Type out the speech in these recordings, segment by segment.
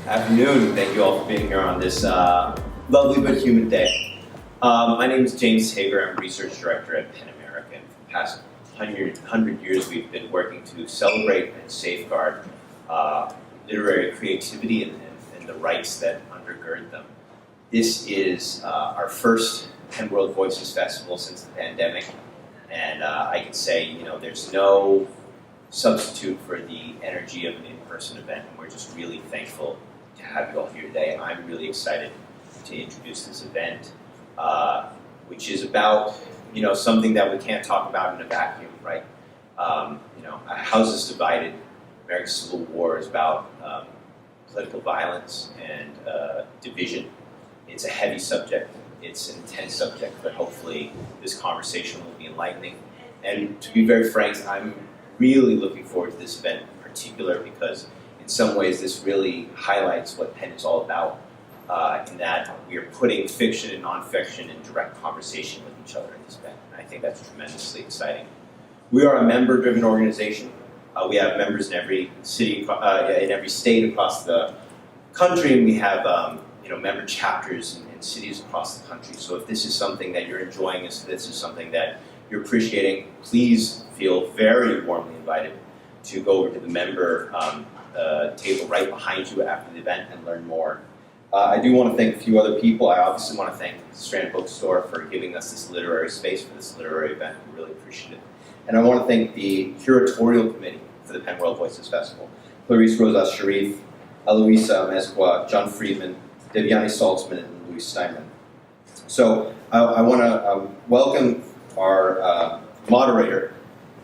Afternoon. Thank you all for being here on this lovely but humid day. My name is James Hager. I'm Research Director at PEN America. And for the past 100 years, we've been working to celebrate and safeguard literary creativity and the rights that undergird them. This is our first PEN World Voices Festival since the pandemic. And I can say, there's no substitute for the energy of an in-person event. And we're just really thankful to have you all here today. And I'm really excited to introduce this event, which is about, something that we can't talk about in a vacuum, right? A house is divided. American Civil War is about political violence and division. It's a heavy subject. It's an intense subject, but hopefully this conversation will be enlightening. And to be very frank, I'm really looking forward to this event in particular because in some ways this really highlights what PEN is all about, in that we are putting fiction and nonfiction in direct conversation with each other in this event. And I think that's tremendously exciting. We are a member-driven organization. We have members in every city, in every state across the country, and we have member chapters in cities across the country. So if this is something that you're enjoying, if this is something that you're appreciating, please feel very warmly invited to go over to the member table right behind you after the event and learn more. I do want to thank a few other people. I obviously want to thank the Strand Bookstore for giving us this literary space for this literary event. We really appreciate it. And I want to thank the curatorial committee for the PEN World Voices Festival. Clarice Rosas Sharif, Eloisa Mezqua, John Friedman, Devyani Saltzman, and Louis Steinman. So I want to welcome our moderator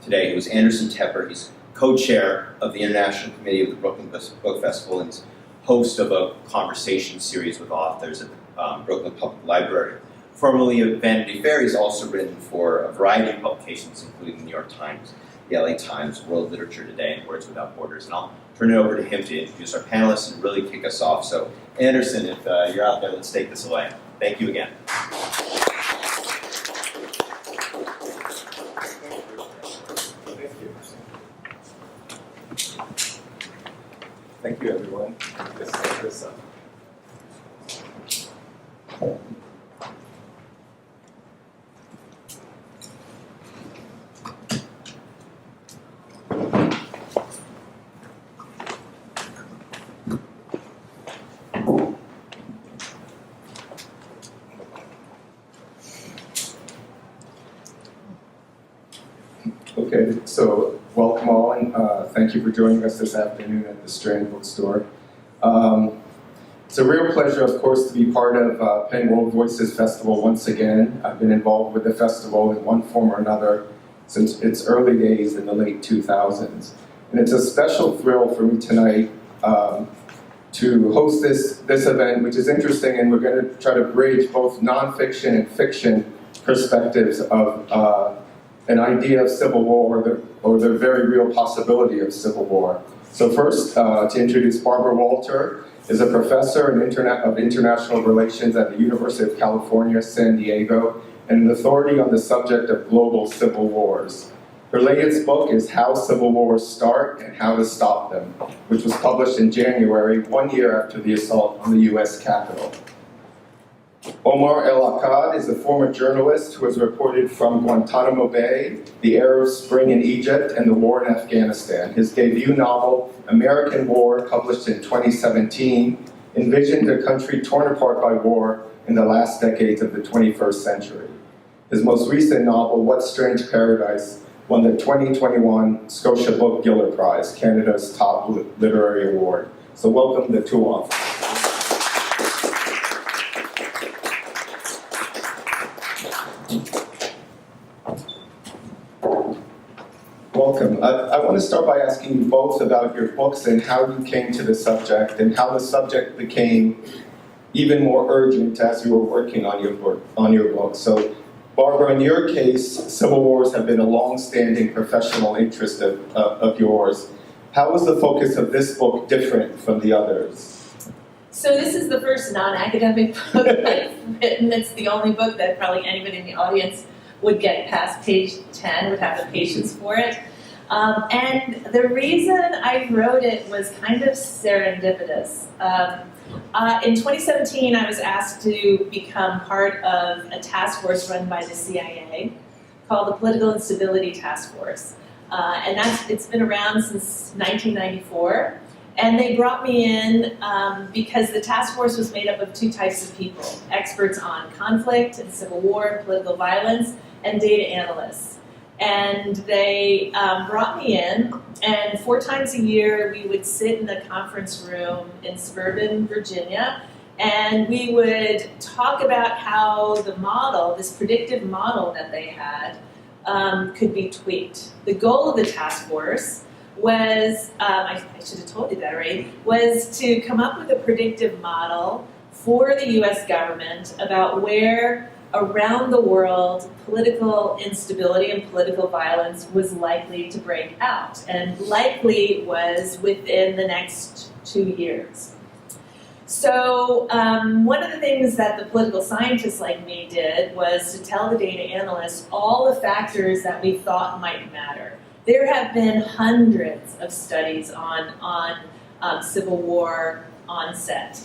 today, who is Anderson Tepper. He's co-chair of the International Committee of the Brooklyn Book Festival and is host of a conversation series with authors at the Brooklyn Public Library. Formerly of Vanity Fair, he's also written for a variety of publications, including the New York Times, the LA Times, World Literature Today, and Words Without Borders. And I'll turn it over to him to introduce our panelists and really kick us off. So Anderson, if you're out there, let's take this away. Thank you again. Thank you, everyone. Okay, so welcome all, and thank you for joining us this afternoon at the Strand Bookstore. It's a real pleasure, of course, to be part of PEN World Voices Festival once again. I've been involved with the festival in one form or another since its early days in the late 2000s. And it's a special thrill for me tonight to host this event, which is interesting, and we're going to try to bridge both nonfiction and fiction perspectives of an idea of civil war or the very real possibility of civil war. So first, to introduce Barbara Walter, is a professor of international relations at the University of California, San Diego, and an authority on the subject of global civil wars. Her latest book is How Civil Wars Start and How to Stop Them, which was published in January, 1 year after the assault on the US Capitol. Omar El Akkad is a former journalist who has reported from Guantanamo Bay, the Arab Spring in Egypt, and the war in Afghanistan. His debut novel, American War, published in 2017, envisioned a country torn apart by war in the last decades of the 21st century. His most recent novel, What Strange Paradise, won the 2021 Scotia Book Giller Prize, Canada's top literary award. So welcome the two authors. Welcome. I want to start by asking you both about your books and how you came to the subject and how the subject became even more urgent as you were working on your book. So, Barbara, in your case, civil wars have been a long-standing professional interest of yours. How was the focus of this book different from the others? So this is the first non-academic book I've written. It's the only book that probably anybody in the audience would get past page 10, would have the patience for it. And the reason I wrote it was kind of serendipitous. In 2017, I was asked to become part of a task force run by the CIA called the Political Instability Task Force. And it's been around since 1994. And they brought me in because the task force was made up of two types of people: experts on conflict and civil war, political violence, and data analysts. And they brought me in, and 4 times a year we would sit in a conference room in suburban Virginia, and we would talk about how the model, this predictive model that they had, could be tweaked. The goal of the task force was, I should have told you that, right, was to come up with a predictive model for the US government about where around the world political instability and political violence was likely to break out, and likely was within the next 2 years. So one of the things that the political scientists like me did was to tell the data analysts all the factors that we thought might matter. There have been hundreds of studies on Civil War onset.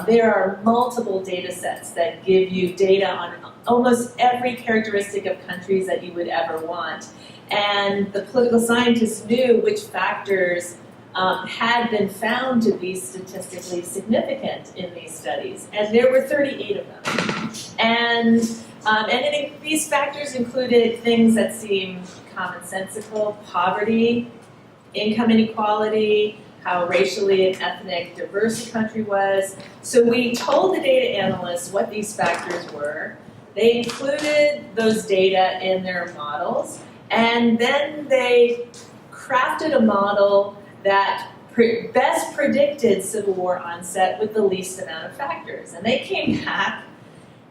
There are multiple data sets that give you data on almost every characteristic of countries that you would ever want. And the political scientists knew which factors had been found to be statistically significant in these studies. And there were 38 of them. And these factors included things that seem commonsensical: poverty, income inequality, how racially and ethnic diverse a country was. So we told the data analysts what these factors were. They included those data in their models, and then they crafted a model that best predicted Civil War onset with the least amount of factors. And they came back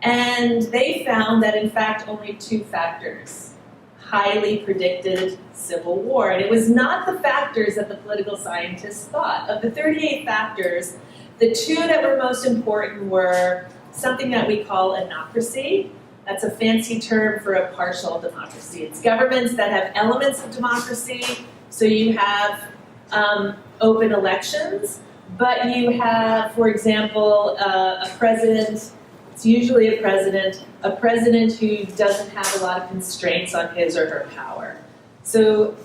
and they found that in fact only 2 factors highly predicted Civil War. And it was not the factors that the political scientists thought. Of the 38 factors, the 2 that were most important were something that we call anocracy. That's a fancy term for a partial democracy. It's governments that have elements of democracy. So you have open elections, but you have, for example, a president. It's usually a president who doesn't have a lot of constraints on his or her power. So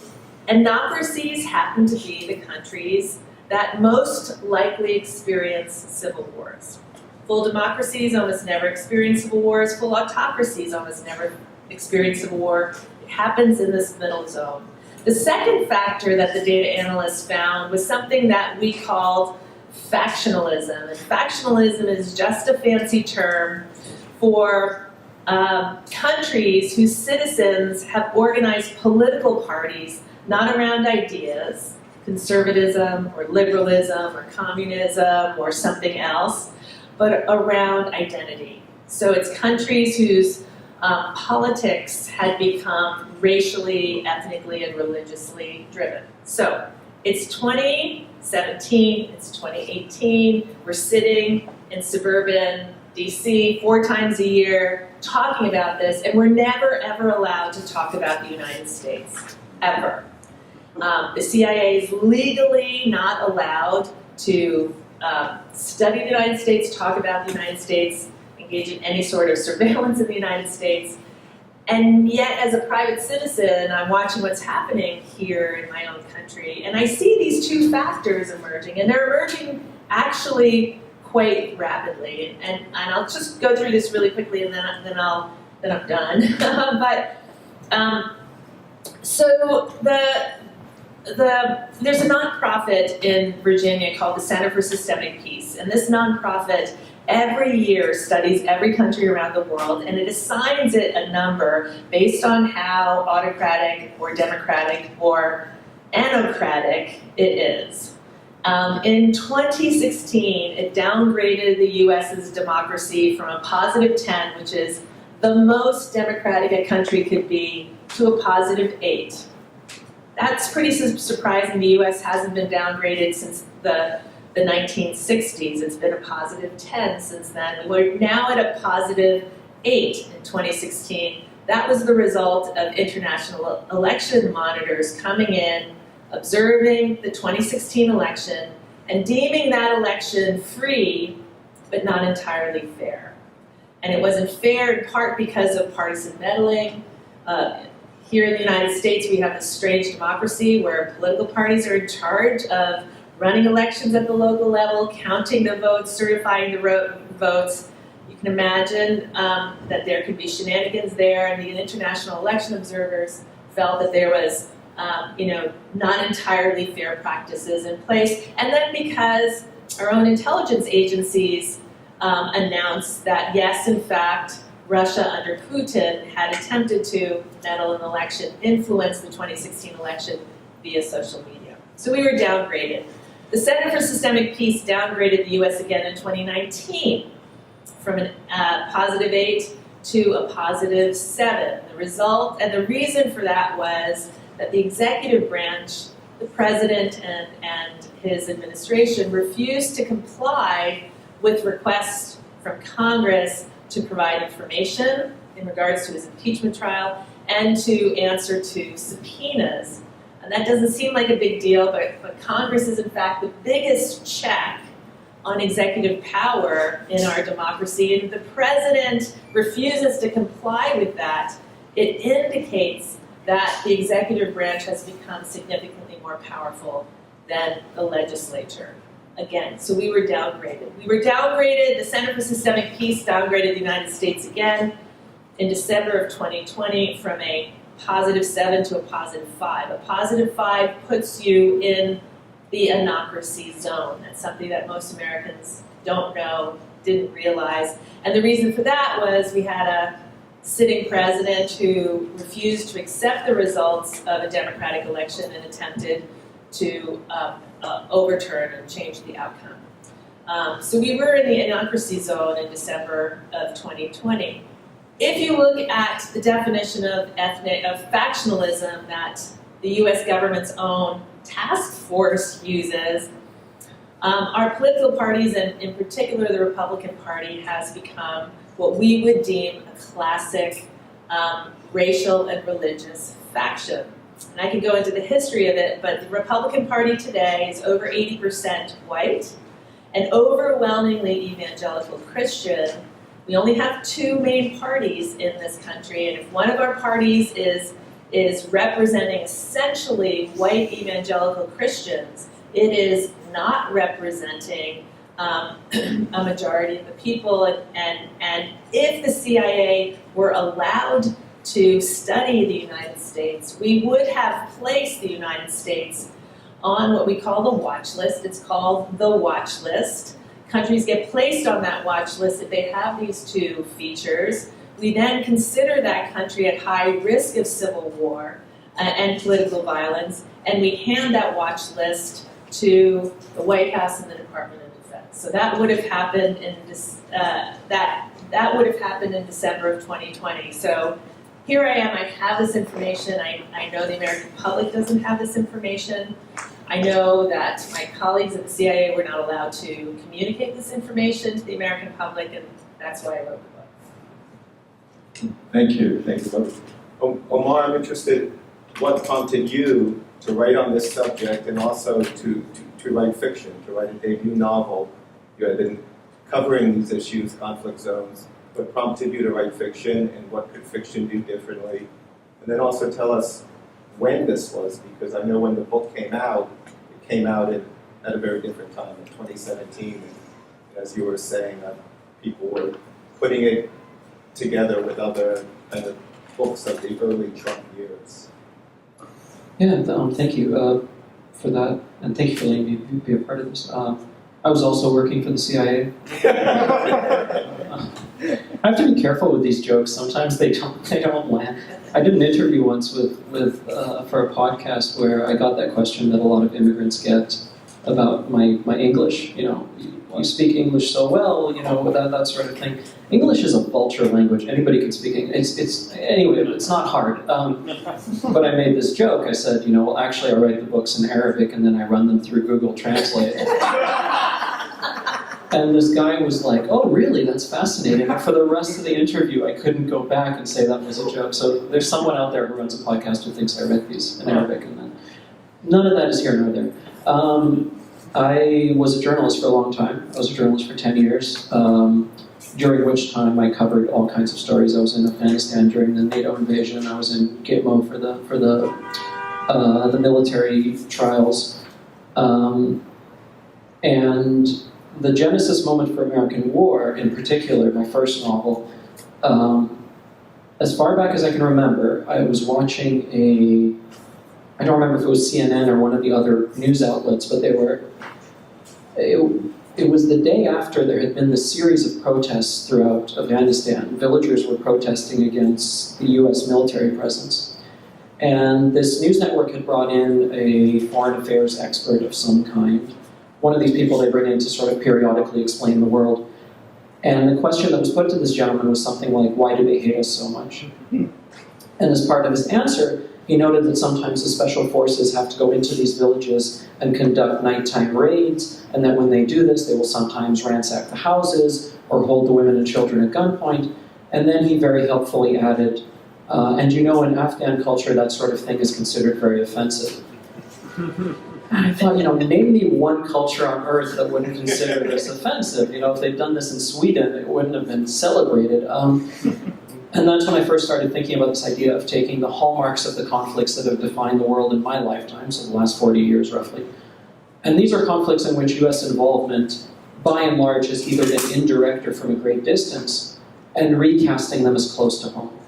anocracies happen to be the countries that most likely experience civil wars. Full democracies almost never experience civil wars. Full autocracies almost never experience civil war. It happens in this middle zone. The second factor that the data analysts found was something that we called factionalism. And factionalism is just a fancy term for countries whose citizens have organized political parties not around ideas, conservatism or liberalism or communism or something else, but around identity. So it's countries whose politics had become racially, ethnically, and religiously driven. So it's 2017, it's 2018, we're sitting in suburban DC 4 times a year talking about this, and we're never ever allowed to talk about the United States, ever. The CIA is legally not allowed to study the United States, talk about the United States, engage in any sort of surveillance of the United States. And yet, as a private citizen, I'm watching what's happening here in my own country, and I see these 2 factors emerging, and they're emerging actually quite rapidly. And I'll just go through this really quickly, and then I'm done. So there's a nonprofit in Virginia called the Center for Systemic Peace, and this nonprofit every year studies every country around the world, and it assigns it a number based on how autocratic or democratic or anocratic it is. In 2016, it downgraded the US's democracy from a positive 10, which is the most democratic a country could be, to a positive 8. That's pretty surprising. The US hasn't been downgraded since the 1960s. It's been a positive 10 since then. We're now at a positive 8 in 2016 That was the result of international election monitors coming in, observing the 2016 election, and deeming that election free, but not entirely fair. And it wasn't fair in part because of partisan meddling. Here in the United States, we have this strange democracy where political parties are in charge of running elections at the local level, counting the votes, certifying the votes. You can imagine that there could be shenanigans there, and the international election observers felt that there was, not entirely fair practices in place. And then because our own intelligence agencies announced that, yes, in fact, Russia under Putin had attempted to meddle in the election, influence the 2016 election via social media. So we were downgraded. The Center for Systemic Peace downgraded the US again in 2019 from a +8 to a +7. The result, and the reason for that was that the executive branch, the president and his administration, refused to comply with requests from Congress to provide information in regards to his impeachment trial and to answer to subpoenas. And that doesn't seem like a big deal, but Congress is in fact the biggest check on executive power in our democracy, and if the president refuses to comply with that, it indicates that the executive branch has become significantly more powerful than the legislature. Again, so we were downgraded. The Center for Systemic Peace downgraded the United States again in December of 2020 from a +7 to a +5. A +5 puts you in the anocracy zone. That's something that most Americans don't know, didn't realize. And the reason for that was we had a sitting president who refused to accept the results of a democratic election and attempted to overturn and change the outcome. So we were in the anocracy zone in December of 2020. If you look at the definition of factionalism that the US government's own task force uses, our political parties, and in particular the Republican Party, has become what we would deem a classic racial and religious faction. And I could go into the history of it, but the Republican Party today is over 80% white and overwhelmingly evangelical Christian. We only have two main parties in this country, and if one of our parties is representing essentially white evangelical Christians, it is not representing a majority of the people. And if the CIA were allowed to study the United States, we would have placed the United States on what we call the watch list. It's called the watch list. Countries get placed on that watch list if they have these two features. We then consider that country at high risk of civil war and political violence, and we hand that watch list to the White House and the Department of Defense. So that would have happened in that would have happened in December of 2020. So here I am. I have this information. I know the American public doesn't have this information. I know that my colleagues at the CIA were not allowed to communicate this information to the American public, and that's why I wrote the book. Thank you. Thank you both. Omar, I'm interested, what prompted you to write on this subject and also to write fiction, to write a debut novel? You had been covering these issues, conflict zones. What prompted you to write fiction, and what could fiction do differently? And then also tell us when this was, because I know when the book came out, it came out at a very different time, in 2017. And as you were saying, people were putting it together with other kind of books of the early Trump years. Yeah, thank you for that, and thank you for letting me be a part of this. I was also working for the CIA. I have to be careful with these jokes. Sometimes they don't land. I did an interview once for a podcast where I got that question that a lot of immigrants get about my English. You speak English so well, that sort of thing. English is a vulture language. Anybody can speak English. Anyway, it's not hard. But I made this joke. I said, well, actually, I write the books in Arabic and then I run them through Google Translate. And this guy was like, oh, really? That's fascinating. And for the rest of the interview, I couldn't go back and say that was a joke. So there's someone out there who runs a podcast who thinks I read these in Arabic. And then none of that is here nor there. I was a journalist for a long time. I was a journalist for 10 years, during which time I covered all kinds of stories. I was in Afghanistan during the NATO invasion. I was in Gitmo for the military trials. And the genesis moment for American War, in particular, my first novel, as far back as I can remember, I was watching I don't remember if it was CNN or one of the other news outlets, but it was the day after there had been this series of protests throughout Afghanistan. Villagers were protesting against the US military presence. And this news network had brought in a foreign affairs expert of some kind. One of these people they bring in to sort of periodically explain the world. And the question that was put to this gentleman was something like, why do they hate us so much? And as part of his answer, he noted that sometimes the special forces have to go into these villages and conduct nighttime raids, and that when they do this, they will sometimes ransack the houses or hold the women and children at gunpoint. And then he very helpfully added, and you know, in Afghan culture, that sort of thing is considered very offensive. And I thought, name me one culture on earth that wouldn't consider this offensive. If they'd done this in Sweden, it wouldn't have been celebrated. And that's when I first started thinking about this idea of taking the hallmarks of the conflicts that have defined the world in my lifetime, so the last 40 years roughly. And these are conflicts in which US involvement, by and large, has either been indirect or from a great distance, and recasting them as close to home.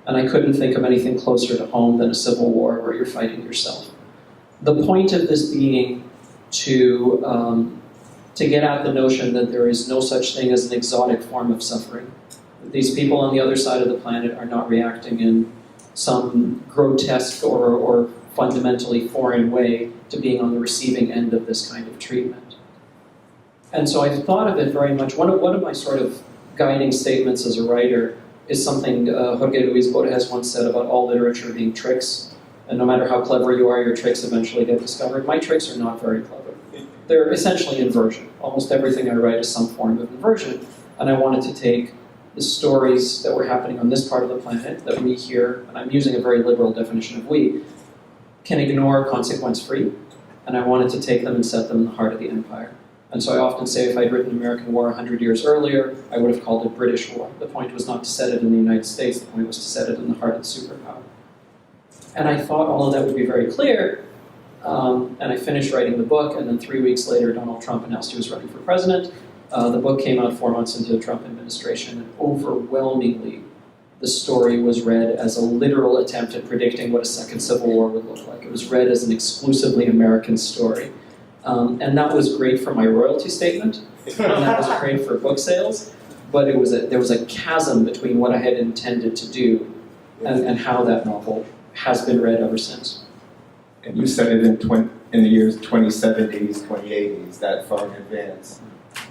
And I couldn't think of anything closer to home than a civil war where you're fighting yourself. The point of this being to get at the notion that there is no such thing as an exotic form of suffering. These people on the other side of the planet are not reacting in some grotesque or fundamentally foreign way to being on the receiving end of this kind of treatment. And so I thought of it very much, one of my sort of guiding statements as a writer is something Jorge Luis Borges once said about all literature being tricks. And no matter how clever you are, your tricks eventually get discovered. My tricks are not very clever. They're essentially inversion. Almost everything I write is some form of inversion. And I wanted to take the stories that were happening on this part of the planet that we here, and I'm using a very liberal definition of we, can ignore consequence-free. And I wanted to take them and set them in the heart of the empire. And so I often say if I'd written American War 100 years earlier, I would have called it British War. The point was not to set it in the United States, the point was to set it in the heart of the superpower. And I thought all of that would be very clear, and I finished writing the book, and then 3 weeks later, Donald Trump announced he was running for president. The book came out 4 months into the Trump administration, and overwhelmingly, the story was read as a literal attempt at predicting what a second civil war would look like. It was read as an exclusively American story. And that was great for my royalty statement, and that was great for book sales, but there was a chasm between what I had intended to do and how that novel has been read ever since. And you said it in the years 2070s, 2080s, that far in advance.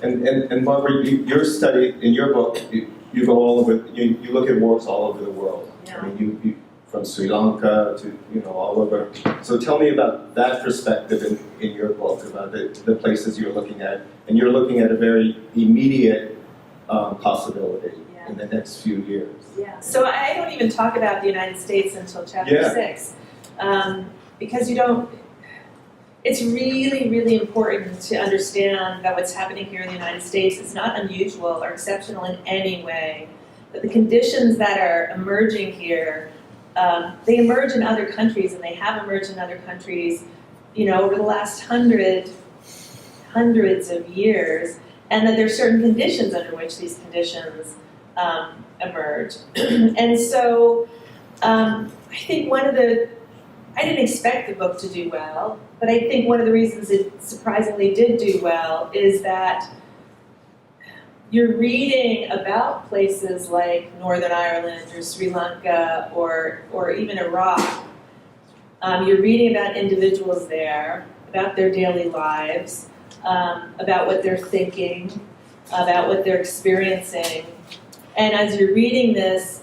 And Barbara, your study, in your book, you go all over, you look at wars all over the world. Yeah. I mean, you from Sri Lanka to, all over. So tell me about that perspective in your book, about the places you're looking at. And you're looking at a very immediate possibility in the next few years. Yeah, so I don't even talk about the United States until chapter 6, because it's really, really important to understand that what's happening here in the United States is not unusual or exceptional in any way. That the conditions that are emerging here, they emerge in other countries, and they have emerged in other countries, over the last hundreds of years, and that there are certain conditions under which these conditions emerge. And so I think I didn't expect the book to do well, but I think one of the reasons it surprisingly did do well is that you're reading about places like Northern Ireland or Sri Lanka or even Iraq. You're reading about individuals there, about their daily lives, about what they're thinking, about what they're experiencing. And as you're reading this,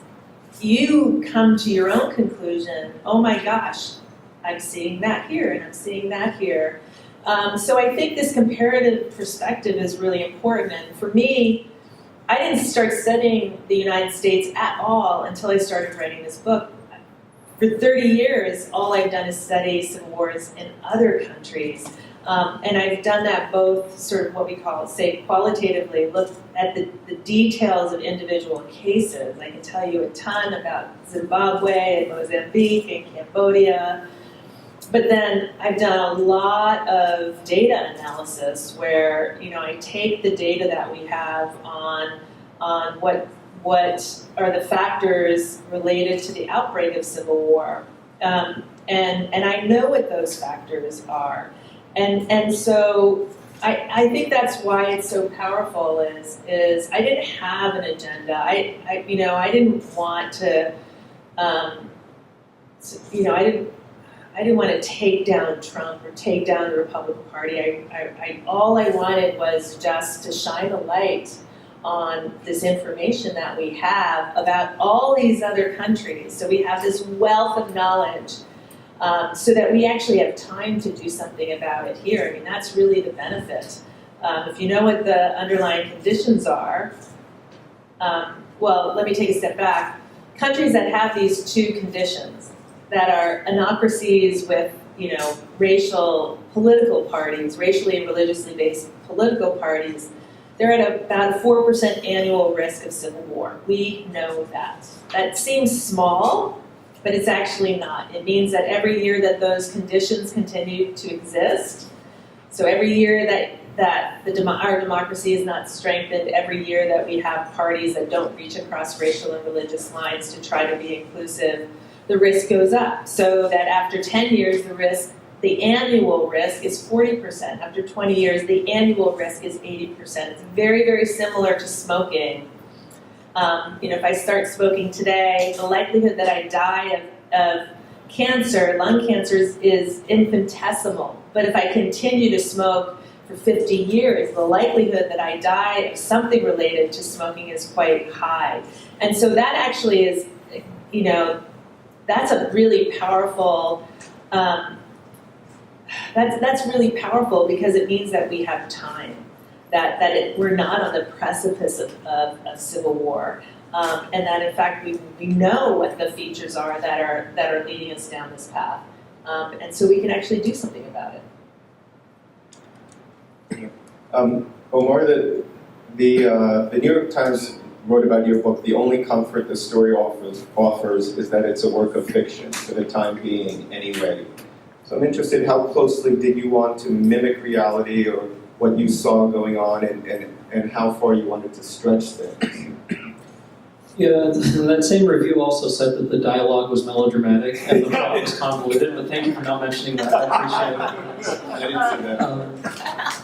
you come to your own conclusion, oh my gosh, I'm seeing that here and I'm seeing that here. So I think this comparative perspective is really important. And for me, I didn't start studying the United States at all until I started writing this book. For 30 years, all I've done is study civil wars in other countries. And I've done that both sort of what we call, say, qualitatively, look at the details of individual cases. I can tell you a ton about Zimbabwe and Mozambique and Cambodia. But then I've done a lot of data analysis where, I take the data that we have on what are the factors related to the outbreak of civil war. And I know what those factors are. And so I think that's why it's so powerful is I didn't have an agenda. I didn't want to, I didn't want to take down Trump or take down the Republican Party. All I wanted was just to shine a light on this information that we have about all these other countries. So we have this wealth of knowledge so that we actually have time to do something about it here. I mean, that's really the benefit. If you know what the underlying conditions are, well, let me take a step back. Countries that have these two conditions, that are anocracies with, racial political parties, racially and religiously based political parties, they're at about a 4% annual risk of civil war. We know that. That seems small, but it's actually not. It means that every year that those conditions continue to exist, so every year that our democracy is not strengthened, every year that we have parties that don't reach across racial and religious lines to try to be inclusive, the risk goes up. So that after 10 years, the annual risk is 40%. After 20 years, the annual risk is 80%. It's very, very similar to smoking. If I start smoking today, the likelihood that I die of cancer, lung cancer, is infinitesimal. But if I continue to smoke for 50 years, the likelihood that I die of something related to smoking is quite high. And so that actually is, that's a really powerful, that's really powerful because it means that we have time, that we're not on the precipice of civil war, and that in fact we know what the features are that are leading us down this path, and so we can actually do something about it. Omar, the New York Times wrote about your book, the only comfort the story offers is that it's a work of fiction, for the time being, anyway. So I'm interested, how closely did you want to mimic reality or what you saw going on and how far you wanted to stretch things? Yeah, that same review also said that the dialogue was melodramatic and the plot was convoluted, but thank you for not mentioning that. I appreciate it. I didn't see that.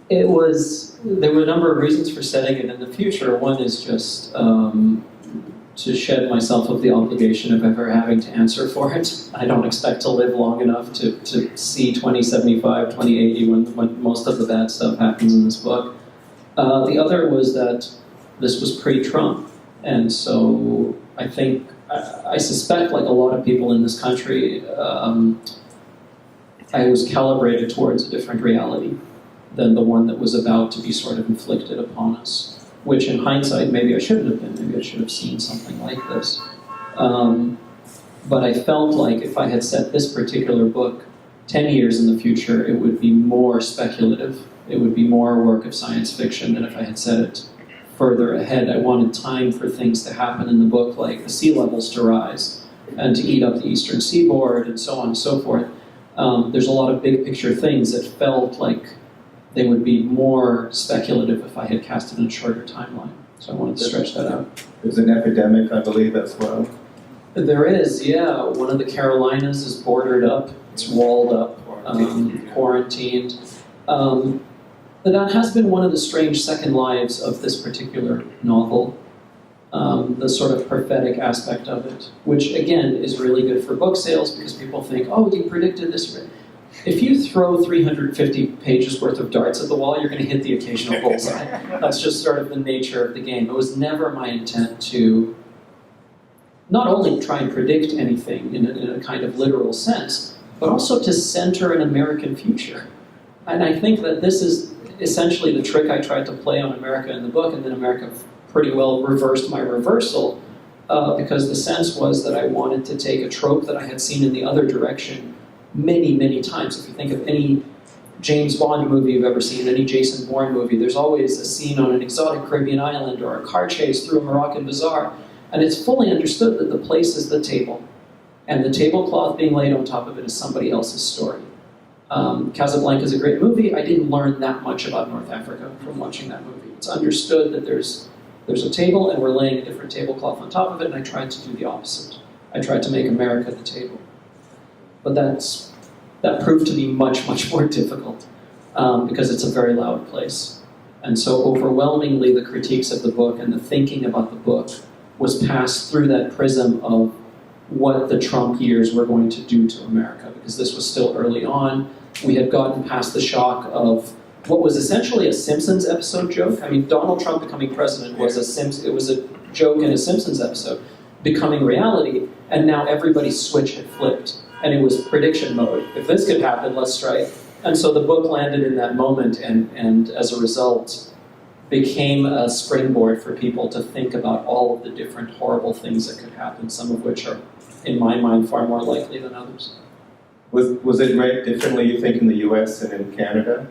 There were a number of reasons for setting it in the future. One is just to shed myself of the obligation of ever having to answer for it. I don't expect to live long enough to see 2075, 2080 when most of the bad stuff happens in this book. The other was that this was pre-Trump. And so I suspect, like a lot of people in this country, I was calibrated towards a different reality than the one that was about to be sort of inflicted upon us, which in hindsight, maybe I shouldn't have been. Maybe I should have seen something like this. But I felt like if I had set this particular book 10 years in the future, it would be more speculative. It would be more a work of science fiction than if I had set it further ahead. I wanted time for things to happen in the book, like the sea levels to rise and to eat up the eastern seaboard and so on and so forth. There's a lot of big picture things that felt like they would be more speculative if I had cast it in a shorter timeline. So I wanted to stretch that out. There's an epidemic, I believe, as well. There is, yeah. One of the Carolinas is bordered up. It's walled up, quarantined. But that has been one of the strange second lives of this particular novel, the sort of prophetic aspect of it, which again is really good for book sales because people think, oh, you predicted this. If you throw 350 pages worth of darts at the wall, you're going to hit the occasional bullseye. That's just sort of the nature of the game. It was never my intent to not only try and predict anything in a kind of literal sense, but also to center an American future. And I think that this is essentially the trick I tried to play on America in the book, and then America pretty well reversed my reversal, because the sense was that I wanted to take a trope that I had seen in the other direction many, many times. If you think of any James Bond movie you've ever seen, any Jason Bourne movie, there's always a scene on an exotic Caribbean island or a car chase through a Moroccan bazaar, and it's fully understood that the place is the table, and the tablecloth being laid on top of it is somebody else's story. Casablanca is a great movie. I didn't learn that much about North Africa from watching that movie. It's understood that there's a table and we're laying a different tablecloth on top of it, and I tried to do the opposite. I tried to make America the table. But that proved to be much, much more difficult because it's a very loud place. And so overwhelmingly the critiques of the book and the thinking about the book was passed through that prism of what the Trump years were going to do to America, because this was still early on. We had gotten past the shock of what was essentially a Simpsons episode joke. I mean, Donald Trump becoming president was it was a joke in a Simpsons episode becoming reality, and now everybody's switch had flipped, and it was prediction mode. If this could happen, let's try it. And so the book landed in that moment, and as a result, became a springboard for people to think about all of the different horrible things that could happen, some of which are, in my mind, far more likely than others. Was it read differently, you think, in the US and in Canada?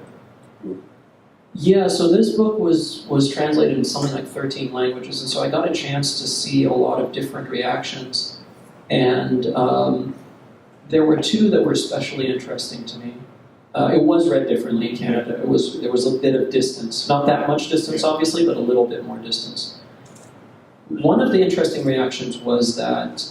Yeah, so this book was translated in something like 13 languages, and so I got a chance to see a lot of different reactions. And there were two that were especially interesting to me. It was read differently in Canada. There was a bit of distance. Not that much distance, obviously, but a little bit more distance. One of the interesting reactions was that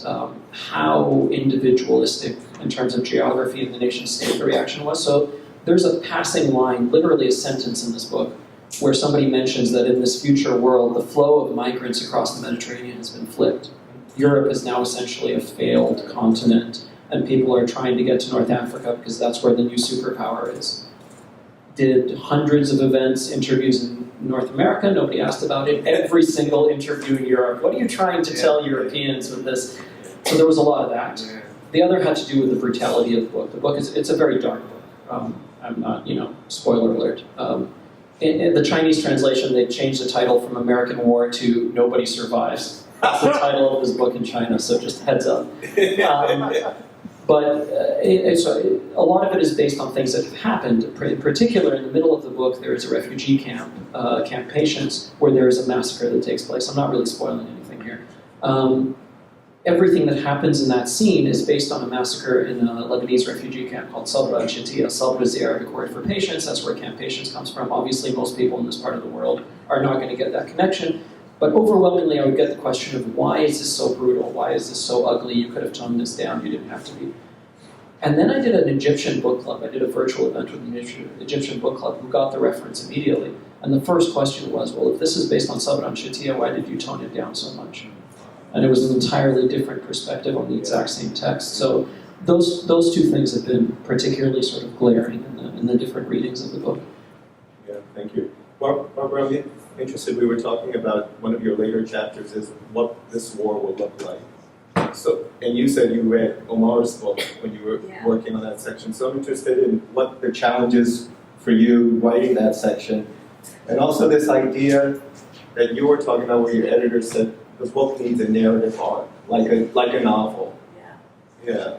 how individualistic in terms of geography and the nation state the reaction was. So there's a passing line, literally a sentence in this book, where somebody mentions that in this future world, the flow of migrants across the Mediterranean has been flipped. Europe is now essentially a failed continent, and people are trying to get to North Africa because that's where the new superpower is. Did hundreds of events, interviews in North America, nobody asked about it. Every single interview in Europe, what are you trying to tell Europeans with this? So there was a lot of that. The other had to do with the brutality of the book. The book it's a very dark book. I'm not, spoiler alert. In the Chinese translation, they changed the title from American War to Nobody Survives. That's the title of this book in China, so just heads up. But a lot of it is based on things that have happened. In particular, in the middle of the book, there is a refugee camp, Camp Patience, where there is a massacre that takes place. I'm not really spoiling anything here. Everything that happens in that scene is based on a massacre in a Lebanese refugee camp called Sabra al-Shatia. Sabra is the Arabic word for patience. That's where Camp Patience comes from. Obviously, most people in this part of the world are not going to get that connection. But overwhelmingly, I would get the question of why is this so brutal? Why is this so ugly? You could have toned this down. You didn't have to be. And then I did an Egyptian book club. I did a virtual event with an Egyptian book club who got the reference immediately. And the first question was, well, if this is based on Sabra al-Shatia, why did you tone it down so much? And it was an entirely different perspective on the exact same text. So those two things have been particularly sort of glaring in the different readings of the book. Yeah, thank you. Barbara, I'm interested, we were talking about one of your later chapters is what this war will look like. So, and you said you read Omar's book when you were working on that section. So I'm interested in what the challenges for you writing that section. And also this idea that you were talking about where your editor said the book needs a narrative arc, like a novel. Yeah.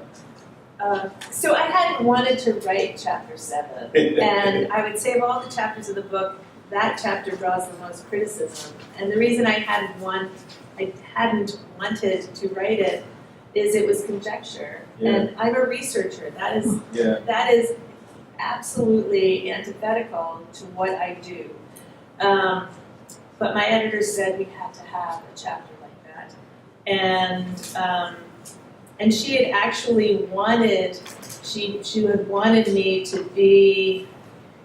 So I had wanted to write chapter 7, and I would say of all the chapters of the book, that chapter draws the most criticism. And the reason I hadn't wanted to write it is it was conjecture. Yeah. And I'm a researcher. That is absolutely antithetical to what I do. But my editor said we had to have a chapter like that. And she had actually she had wanted me to be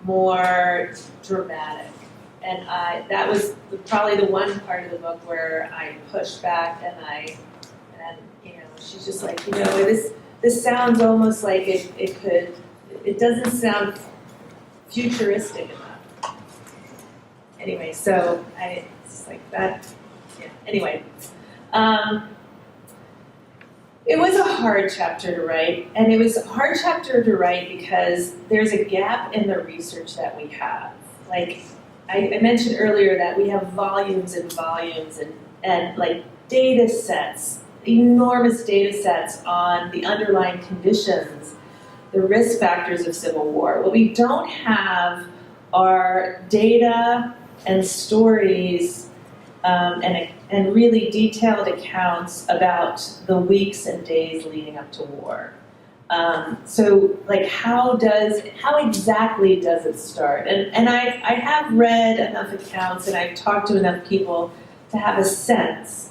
more dramatic. And that was probably the one part of the book where I pushed back and she's just like, this sounds almost like it doesn't sound futuristic enough. Anyway, so it's like that, yeah, anyway. It was a hard chapter to write, and it was a hard chapter to write because there's a gap in the research that we have. Like, I mentioned earlier that we have volumes and volumes and like data sets, enormous data sets on the underlying conditions, the risk factors of civil war. What we don't have are data and stories and really detailed accounts about the weeks and days leading up to war. So, like, how exactly does it start? And I have read enough accounts and I've talked to enough people to have a sense.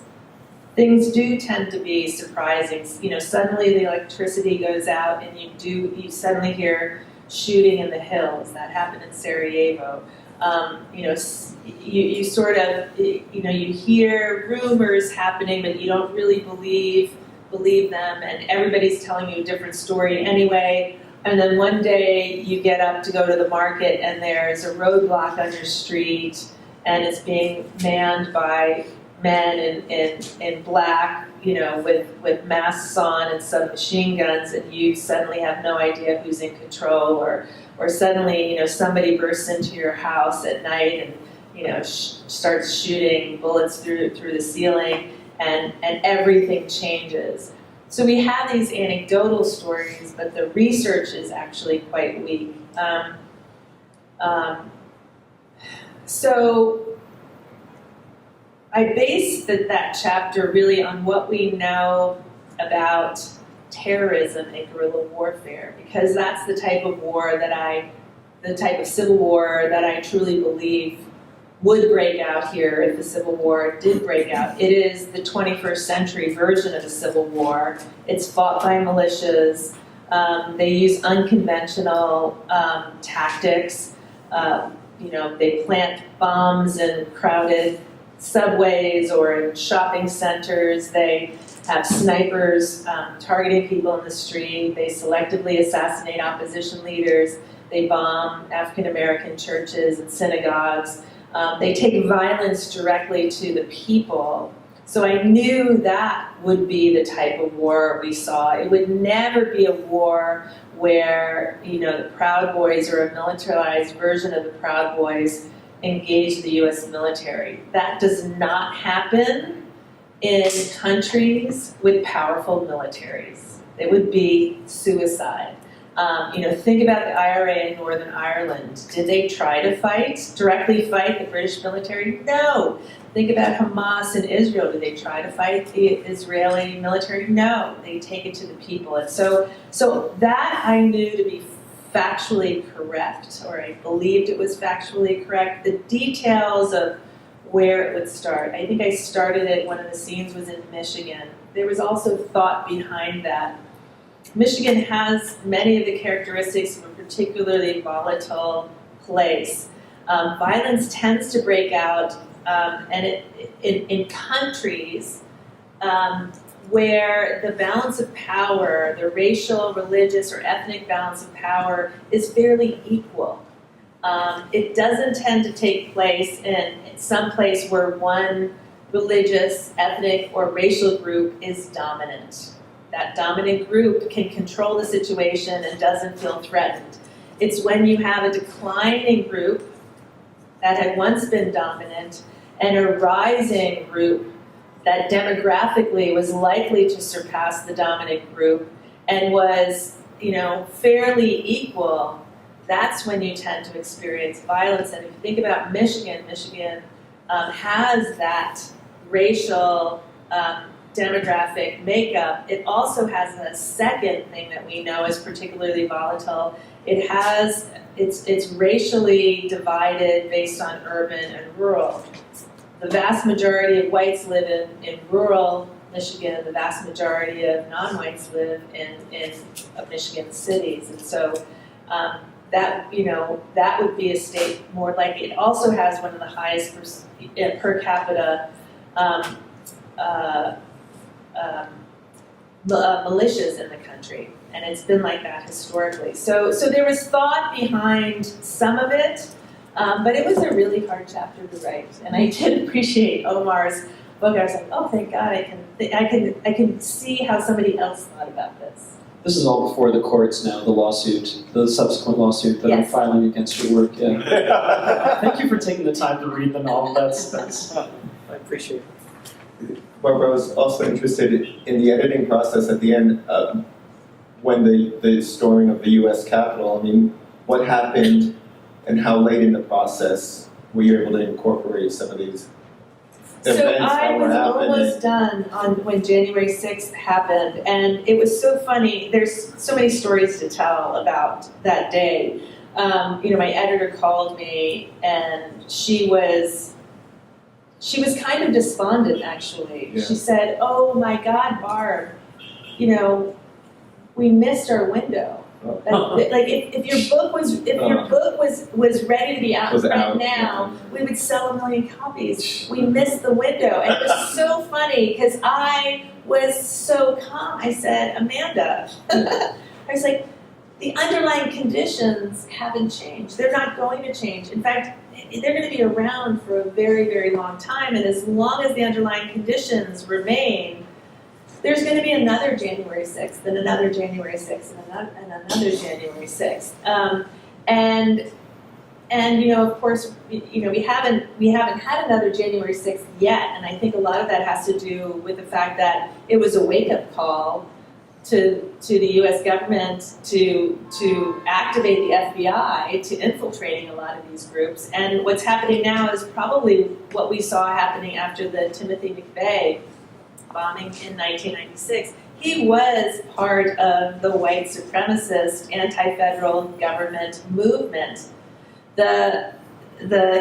Things do tend to be surprising. You know, suddenly the electricity goes out and you suddenly hear shooting in the hills. That happened in Sarajevo. You know, you sort of, you know, you hear rumors happening, but you don't really believe them, and everybody's telling you a different story anyway. And then one day you get up to go to the market and there's a roadblock on your street and it's being manned by men in black, you know, with masks on and submachine guns, and you suddenly have no idea who's in control, or suddenly, you know, somebody bursts into your house at night and, you know, starts shooting bullets through the ceiling, and everything changes. So we have these anecdotal stories, but the research is actually quite weak. So I based that chapter really on what we know about terrorism and guerrilla warfare, because that's the type of war the type of civil war that I truly believe would break out here if the Civil War did break out. It is the 21st century version of a civil war. It's fought by militias. They use unconventional tactics. You know, they plant bombs in crowded subways or in shopping centers. They have snipers targeting people in the street. They selectively assassinate opposition leaders. They bomb African American churches and synagogues. They take violence directly to the people. So I knew that would be the type of war we saw. It would never be a war where, you know, the Proud Boys or a militarized version of the Proud Boys engage the U.S. military. That does not happen in countries with powerful militaries. It would be suicide. You know, think about the IRA in Northern Ireland. Did they try to directly fight the British military? No. Think about Hamas in Israel. Did they try to fight the Israeli military? No. They take it to the people. And so that I knew to be factually correct, or I believed it was factually correct. The details of where it would start. I think I started it, one of the scenes was in Michigan. There was also thought behind that. Michigan has many of the characteristics of a particularly volatile place. Violence tends to break out in countries where the balance of power, the racial, religious, or ethnic balance of power is fairly equal. It doesn't tend to take place in some place where one religious, ethnic, or racial group is dominant. That dominant group can control the situation and doesn't feel threatened. It's when you have a declining group that had once been dominant and a rising group that demographically was likely to surpass the dominant group and was, you know, fairly equal. That's when you tend to experience violence. And if you think about Michigan has that racial demographic makeup. It also has a second thing that we know is particularly volatile. It's racially divided based on urban and rural. The vast majority of whites live in rural Michigan. The vast majority of non-whites live in Michigan cities, and so that would be a state more likely. It also has one of the highest per capita militias in the country, and it's been like that historically. So there was thought behind some of it, but it was a really hard chapter to write, and I did appreciate Omar's book. I was like, oh, thank God, I can see how somebody else thought about this. This is all before the courts now, the subsequent lawsuit that I'm Yes. filing against your work. Yeah. Thank you for taking the time to read the novel. That's I appreciate it. Barbara, I was also interested in the editing process at the end, when the storming of the U.S. Capitol. I mean, what happened and how late in the process were you able to incorporate some of these events So I that were was happening? almost done on when January 6th happened, and it was so funny. There's so many stories to tell about that day. My editor called me, and she was kind of despondent, actually. Yeah. She said, "Oh my God, Barb, we missed our window. Like if your book was ready to be out Was right out, now, we would sell 1 million copies. We missed the window." And it was so funny because I was so calm. I said, "Amanda," I was like, "the underlying conditions haven't changed. They're not going to change. In fact, they're going to be around for a very, very long time. And as long as the underlying conditions remain, there's going to be another January 6th, and another January 6th, and another January 6th. And of course, we haven't had another January 6th yet. And I think a lot of that has to do with the fact that it was a wake-up call to the U.S. government to activate the FBI to infiltrating a lot of these groups. And what's happening now is probably what we saw happening after the Timothy McVeigh bombing in 1996. He was part of the white supremacist anti-federal government movement. The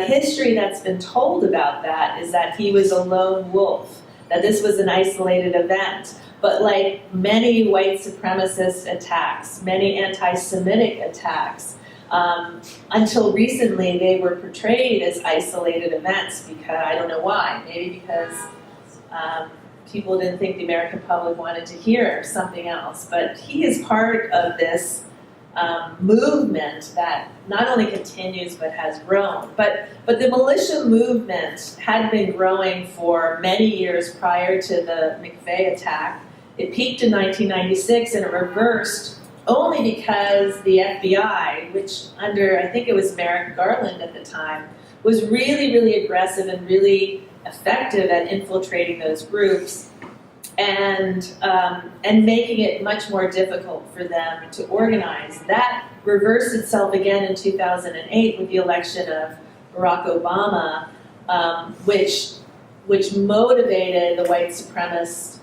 history that's been told about that is that he was a lone wolf, that this was an isolated event. But like many white supremacist attacks, many anti-Semitic attacks, until recently they were portrayed as isolated events because, I don't know why, maybe because people didn't think the American public wanted to hear something else. But he is part of this movement that not only continues but has grown. But the militia movement had been growing for many years prior to the McVeigh attack. It peaked in 1996 and it reversed only because the FBI, which under, I think it was Merrick Garland at the time, was really, really aggressive and really effective at infiltrating those groups and making it much more difficult for them to organize. That reversed itself again in 2008 with the election of Barack Obama, which motivated the white supremacist,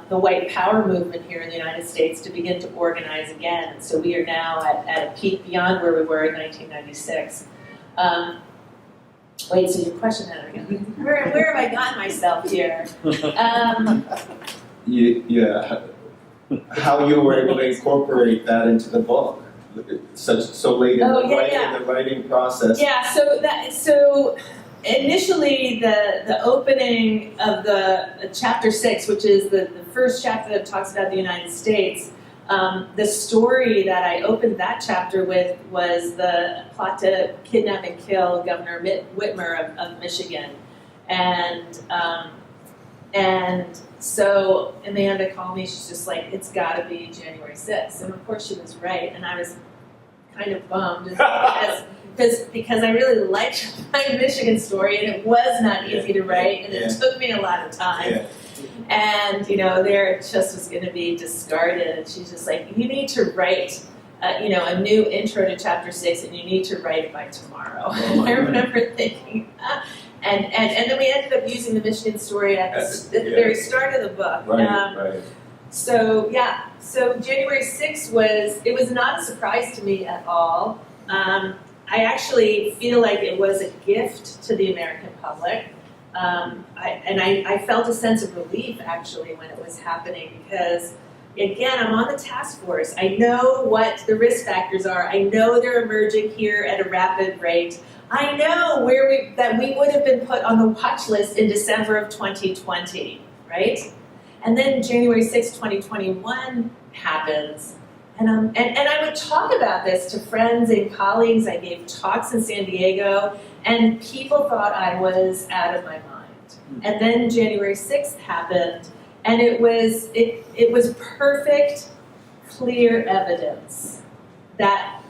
the white power movement here in the United States to begin to organize again. And so we are now at a peak beyond where we were in 1996. Wait, so your question, where have I gotten myself here? Yeah. How you were able to incorporate that into the book, so late in the writing process. Yeah. So initially the opening of the chapter 6, which is the first chapter that talks about the United States. The story that I opened that chapter with was the plot to kidnap and kill Governor Whitmer of Michigan. And so Amanda called me, she's just like, it's gotta be January 6th. And of course she was right, and I was kind of bummed because I really liked my Michigan story, and it was not easy to write, and it took me a lot of time. Yeah. And, there it just was going to be discarded. And she's just like, you need to write, a new intro to chapter 6, and you need to write it by tomorrow. Oh, I remember thinking, and then we ended up using the Michigan story at the very start of the book. Right. So January 6th was not a surprise to me at all. I actually feel like it was a gift to the American public. I felt a sense of relief actually when it was happening because, again, I'm on the task force. I know what the risk factors are. I know they're emerging here at a rapid rate. I know that we would have been put on the watch list in December of 2020, right? And then January 6, 2021 happens. And I would talk about this to friends and colleagues. I gave talks in San Diego, and people thought I was out of my mind. And then January 6th happened, and it was perfect, clear evidence that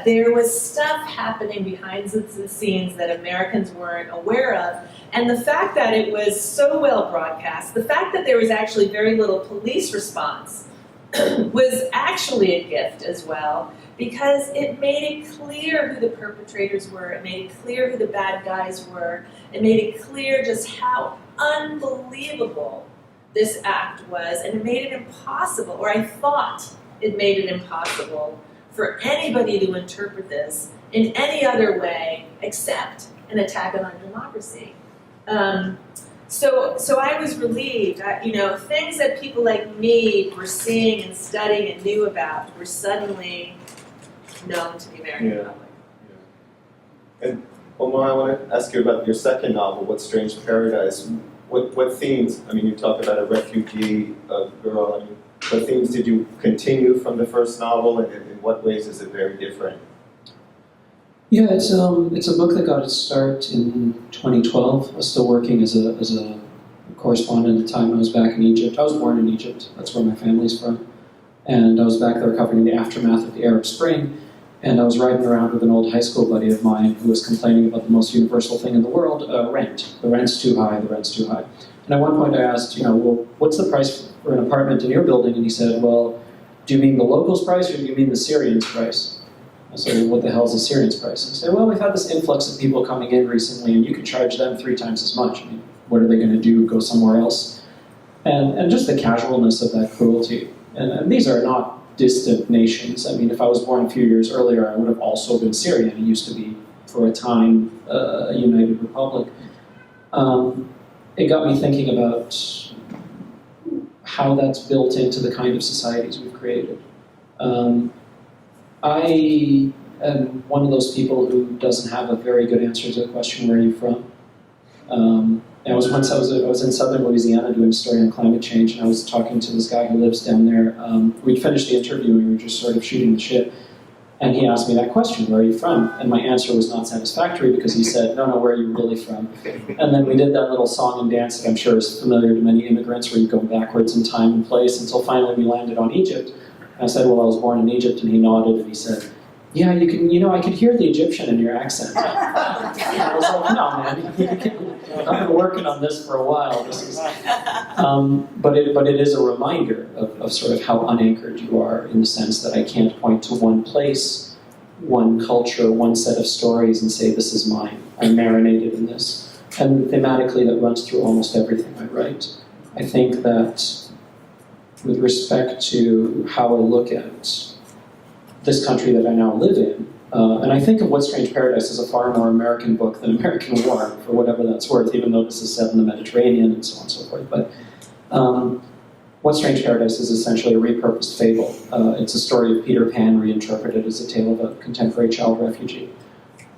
there was stuff happening behind the scenes that Americans weren't aware of. And the fact that it was so well broadcast, the fact that there was actually very little police response was actually a gift as well, because it made it clear who the perpetrators were, it made it clear who the bad guys were, it made it clear just how unbelievable this act was, and it made it impossible, or I thought it made it impossible, for anybody to interpret this in any other way except an attack on our democracy. So I was relieved. Things that people like me were seeing and studying and knew about were suddenly known to the American public. Yeah. And Omar, I want to ask you about your second novel, What Strange Paradise. What themes? I mean, you talk about a refugee girl. I mean, what themes did you continue from the first novel, and in what ways is it very different? Yeah, it's a book that got its start in 2012. I was still working as a correspondent at the time. I was back in Egypt. I was born in Egypt. That's where my family's from. And I was back there covering the aftermath of the Arab Spring. And I was riding around with an old high school buddy of mine who was complaining about the most universal thing in the world, rent. The rent's too high, the rent's too high. And at one point I asked, well, what's the price for an apartment in your building? And he said, well, do you mean the locals' price or do you mean the Syrians' price? I said, what the hell is the Syrians' price? And he said, well, we've had this influx of people coming in recently and you could charge them 3 times as much. I mean, what are they going to do, go somewhere else? And just the casualness of that cruelty. And these are not distant nations. I mean, if I was born a few years earlier, I would have also been Syrian. It used to be, for a time, a united republic. It got me thinking about how that's built into the kind of societies we've created. I am one of those people who doesn't have a very good answer to the question, where are you from? I was in southern Louisiana doing a story on climate change, and I was talking to this guy who lives down there. We'd finished the interview, and we were just sort of shooting the shit. And he asked me that question, where are you from? And my answer was not satisfactory because he said, no, where are you really from? And then we did that little song and dance that I'm sure is familiar to many immigrants, where you go backwards in time and place, until finally we landed on Egypt. And I said, well, I was born in Egypt, and he nodded, and he said, yeah, I could hear the Egyptian in your accent. And I was like, no, man, I've been working on this for a while. But it is a reminder of sort of how unanchored you are, in the sense that I can't point to one place, one culture, one set of stories and say, this is mine. I'm marinated in this. And thematically, that runs through almost everything I write. I think that with respect to how I look at this country that I now live in, and I think of What Strange Paradise as a far more American book than American War, for whatever that's worth, even though this is set in the Mediterranean and so on and so forth. But What Strange Paradise is essentially a repurposed fable. It's a story of Peter Pan reinterpreted as a tale of a contemporary child refugee.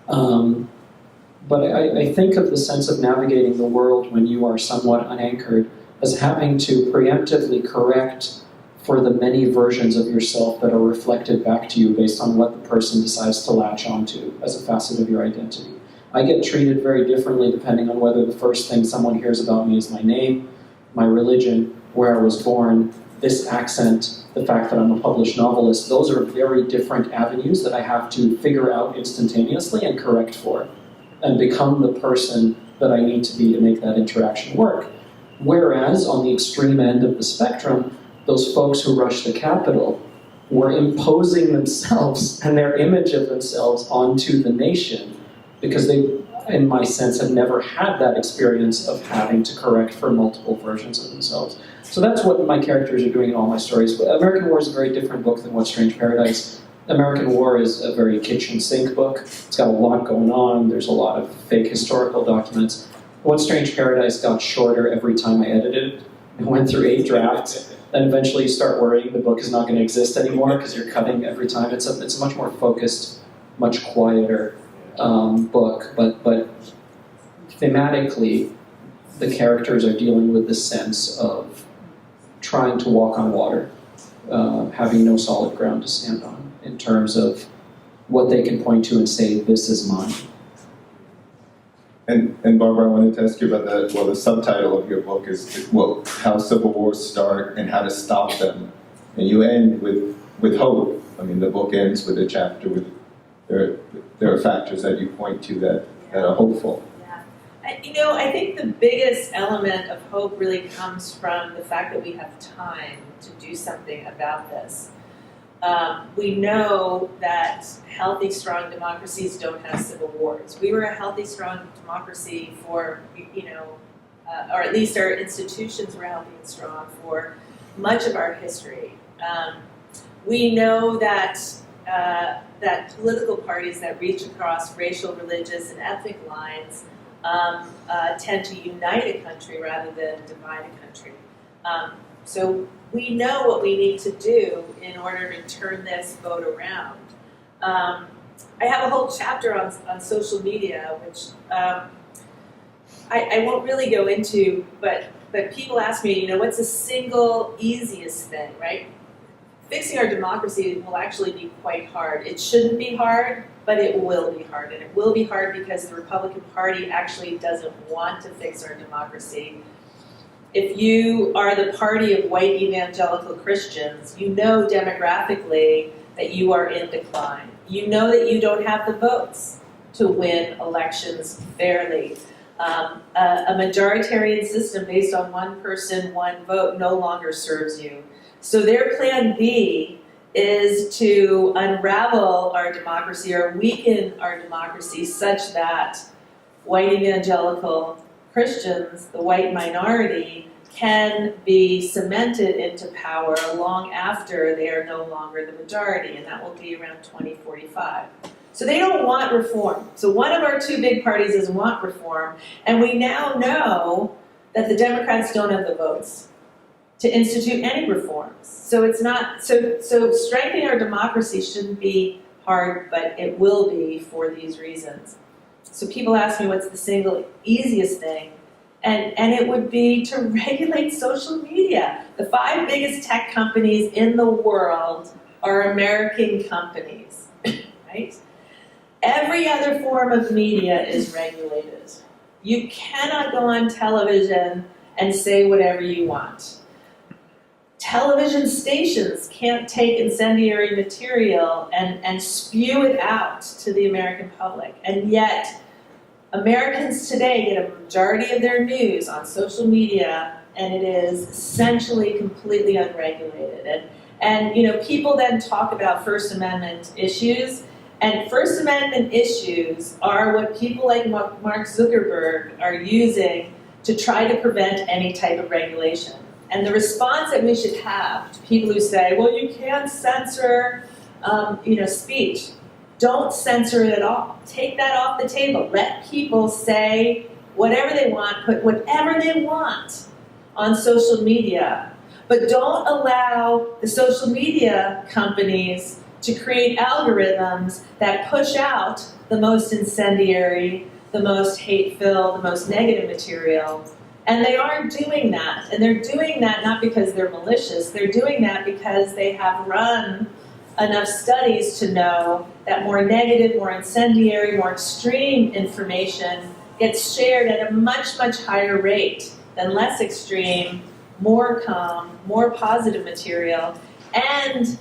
But I think of the sense of navigating the world when you are somewhat unanchored as having to preemptively correct for the many versions of yourself that are reflected back to you based on what the person decides to latch onto as a facet of your identity. I get treated very differently depending on whether the first thing someone hears about me is my name, my religion, where I was born, this accent, the fact that I'm a published novelist. Those are very different avenues that I have to figure out instantaneously and correct for, and become the person that I need to be to make that interaction work. Whereas on the extreme end of the spectrum, those folks who rushed the Capitol were imposing themselves and their image of themselves onto the nation because they, in my sense, have never had that experience of having to correct for multiple versions of themselves. So that's what my characters are doing in all my stories. But American War is a very different book than What Strange Paradise. American War is a very kitchen sink book. It's got a lot going on. There's a lot of fake historical documents. What Strange Paradise got shorter every time I edited it. It went through 8 drafts. Then eventually you start worrying the book is not going to exist anymore because you're cutting every time. It's a much more focused, much quieter book. But thematically, the characters are dealing with the sense of trying to walk on water, having no solid ground to stand on in terms of what they can point to and say, this is mine. And Barbara, I wanted to ask you about the subtitle of your book is, How Civil Wars Start and How to Stop Them. And you end with hope. I mean, the book ends with a chapter with, there are factors that you point to that are hopeful. Yeah. I think the biggest element of hope really comes from the fact that we have time to do something about this. We know that healthy, strong democracies don't have civil wars. We were a healthy, strong democracy for, or at least our institutions were healthy and strong for much of our history. We know that that political parties that reach across racial, religious, and ethnic lines tend to unite a country rather than divide a country. So we know what we need to do in order to turn this vote around. I have a whole chapter on social media, which I won't really go into, but people ask me, what's the single easiest thing, right? Fixing our democracy will actually be quite hard. It shouldn't be hard, but it will be hard. And it will be hard because the Republican Party actually doesn't want to fix our democracy. If you are the party of white evangelical Christians, you know demographically that you are in decline. You know that you don't have the votes to win elections fairly. A majoritarian system based on one person, one vote no longer serves you. So their plan B is to unravel our democracy or weaken our democracy such that white evangelical Christians, the white minority, can be cemented into power long after they are no longer the majority, and that will be around 2045. So they don't want reform. So one of our two big parties doesn't want reform, and we now know that the Democrats don't have the votes to institute any reforms. So it's not, so strengthening our democracy shouldn't be hard, but it will be for these reasons. So people ask me what's the single easiest thing, and it would be to regulate social media. The 5 biggest tech companies in the world are American companies, right? Every other form of media is regulated. You cannot go on television and say whatever you want. Television stations can't take incendiary material and spew it out to the American public. And yet, Americans today get a majority of their news on social media, and it is essentially completely unregulated. And people then talk about First Amendment issues, and First Amendment issues are what people like Mark Zuckerberg are using to try to prevent any type of regulation. And the response that we should have to people who say, well, you can't censor speech. Don't censor it at all. Take that off the table. Let people say whatever they want, put whatever they want on social media. But don't allow the social media companies to create algorithms that push out the most incendiary, the most hate-filled, the most negative material. And they are doing that. And they're doing that not because they're malicious. They're doing that because they have run enough studies to know that more negative, more incendiary, more extreme information gets shared at a much, much higher rate than less extreme, more calm, more positive material. And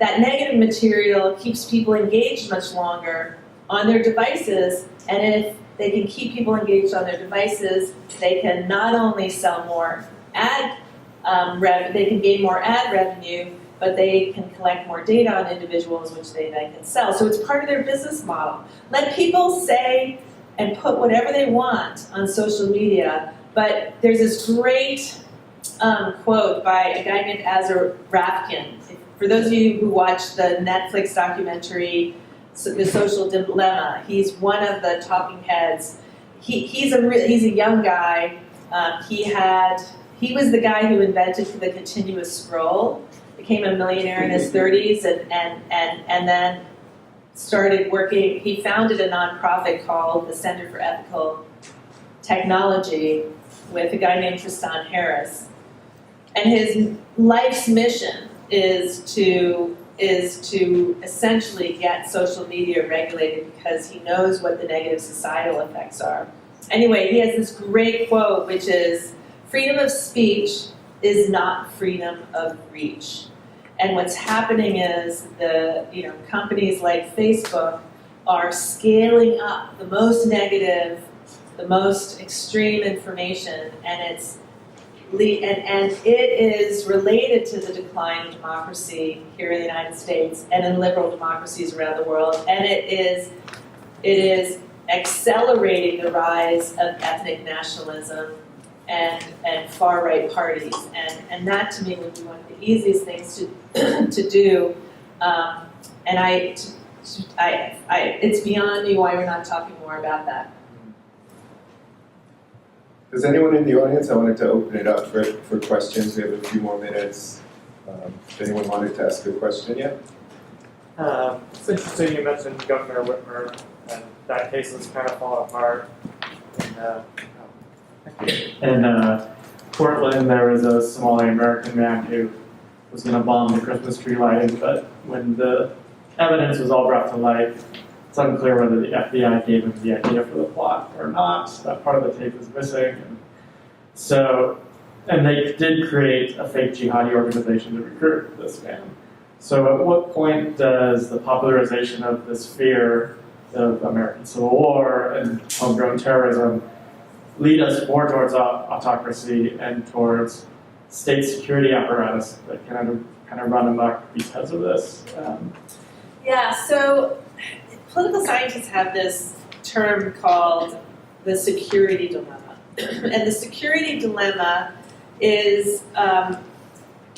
that negative material keeps people engaged much longer on their devices. And if they can keep people engaged on their devices, they can not only sell more ad revenue, they can gain more ad revenue, but they can collect more data on individuals, which they then can sell. So it's part of their business model. Let people say and put whatever they want on social media, but there's this great quote by a guy named Azar Rafkin. For those of you who watched the Netflix documentary, The Social Dilemma, he's one of the talking heads. He's a young guy. He was the guy who invented the continuous scroll. Became a millionaire in his 30s, and then started working. He founded a nonprofit called the Center for Ethical Technology with a guy named Tristan Harris. And his life's mission is to essentially get social media regulated because he knows what the negative societal effects are. Anyway, he has this great quote, which is, freedom of speech is not freedom of reach. And what's happening is companies like Facebook are scaling up the most negative, the most extreme information, and it is related to the decline of democracy here in the United States and in liberal democracies around the world. And it is accelerating the rise of ethnic nationalism and far-right parties. And that, to me, would be one of the easiest things to do. It's beyond me why we're not talking more about that. Does anyone in the audience, I wanted to open it up for questions. We have a few more minutes. If anyone wanted to ask a question yet? It's interesting you mentioned Governor Whitmer, and that case has kind of fallen apart. In Portland, there was a Somali American man who was going to bomb the Christmas tree lighting, but when the evidence was all brought to light, it's unclear whether the FBI gave him the idea for the plot or not. That part of the tape is missing. And they did create a fake jihadi organization to recruit this man. So at what point does the popularization of this fear of American Civil War and homegrown terrorism lead us more towards autocracy and towards state security apparatus that kind of run amok because of this? So political scientists have this term called the security dilemma. And the security dilemma is,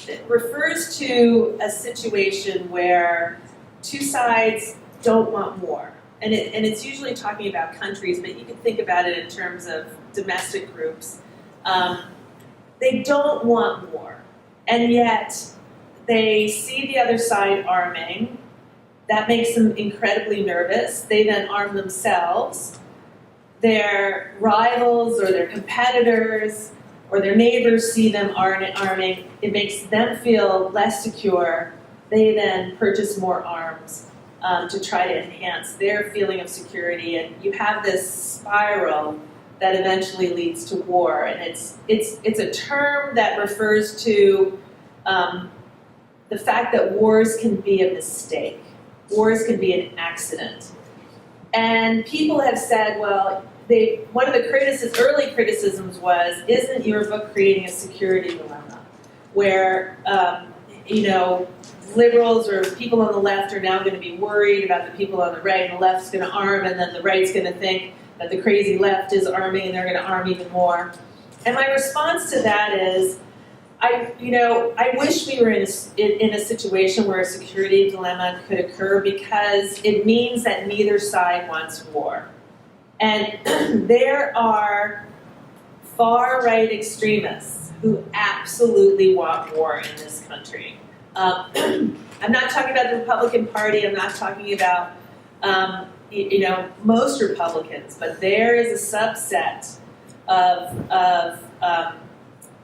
it refers to a situation where two sides don't want war. And it's usually talking about countries, but you can think about it in terms of domestic groups. They don't want war, and yet they see the other side arming. That makes them incredibly nervous. They then arm themselves. Their rivals or their competitors or their neighbors see them arming. It makes them feel less secure. They then purchase more arms to try to enhance their feeling of security. And you have this spiral that eventually leads to war. And it's a term that refers to the fact that wars can be a mistake. Wars can be an accident. And people have said, well, one of the early criticisms was, isn't your book creating a security dilemma? Where, liberals or people on the left are now going to be worried about the people on the right, and the left's going to arm, and then the right's going to think that the crazy left is arming, and they're going to arm even more. And my response to that is, I wish we were in a situation where a security dilemma could occur, because it means that neither side wants war. And there are far-right extremists who absolutely want war in this country. I'm not talking about the Republican Party. I'm not talking about most Republicans, but there is a subset of